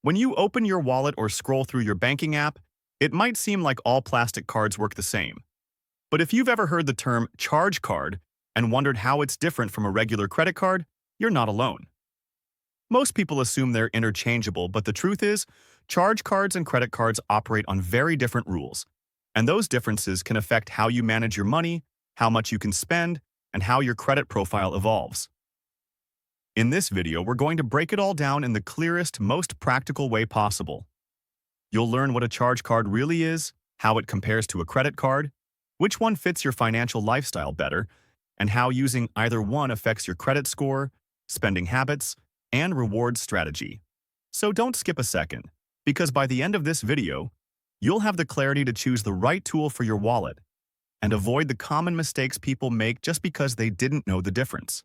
When you open your wallet or scroll through your banking app, it might seem like all plastic cards work the same. But if you've ever heard the term charge card and wondered how it's different from a regular credit card, you're not alone. Most people assume they're interchangeable, but the truth is, charge cards and credit cards operate on very different rules, and those differences can affect how you manage your money, how much you can spend, and how your credit profile evolves. In this video, we're going to break it all down in the clearest, most practical way possible. You'll learn what a charge card really is, how it compares to a credit card, which one fits your financial lifestyle better, and how using either one affects your credit score, spending habits, and reward strategy. So don't skip a second, because by the end of this video, you'll have the clarity to choose the right tool for your wallet and avoid the common mistakes people make just because they didn't know the difference.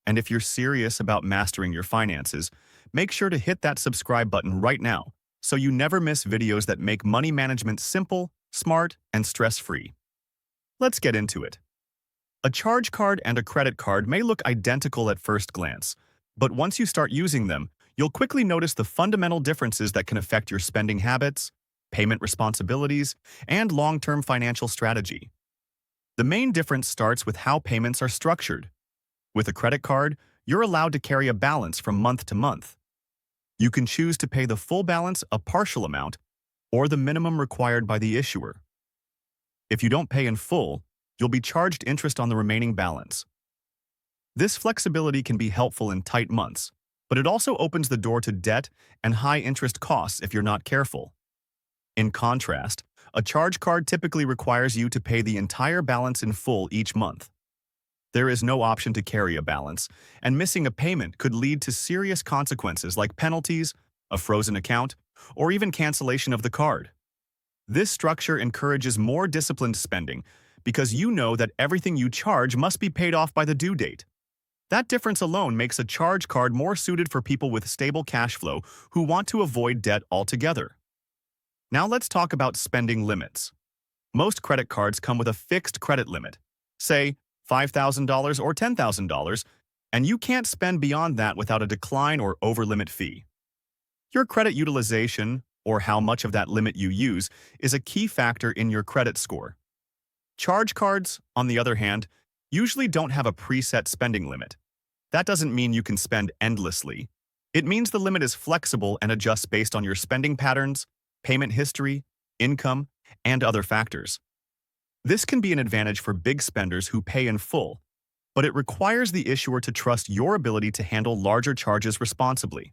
And if you're serious about mastering your finances, make sure to hit that subscribe button right now so you never miss videos that make money management simple, smart, and stress-free. Let's get into it. A charge card and a credit card may look identical at first glance, but once you start using them, you'll quickly notice the fundamental differences that can affect your spending habits, payment responsibilities, and long-term financial strategy. The main difference starts with how payments are structured. With a credit card, you're allowed to carry a balance from month to month. You can choose to pay the full balance, a partial amount, or the minimum required by the issuer. If you don't pay in full, you'll be charged interest on the remaining balance. This flexibility can be helpful in tight months, but it also opens the door to debt and high interest costs if you're not careful. In contrast, a charge card typically requires you to pay the entire balance in full each month. There is no option to carry a balance, and missing a payment could lead to serious consequences like penalties, a frozen account, or even cancellation of the card. This structure encourages more disciplined spending because you know that everything you charge must be paid off by the due date. That difference alone makes a charge card more suited for people with stable cash flow who want to avoid debt altogether. Now let's talk about spending limits. Most credit cards come with a fixed credit limit, say $5,000 or $10,000, and you can't spend beyond that without a decline or over-limit fee. Your credit utilization, or how much of that limit you use, is a key factor in your credit score. Charge cards, on the other hand, usually don't have a preset spending limit. That doesn't mean you can spend endlessly. It means the limit is flexible and adjusts based on your spending patterns, payment history, income, and other factors. This can be an advantage for big spenders who pay in full, but it requires the issuer to trust your ability to handle larger charges responsibly.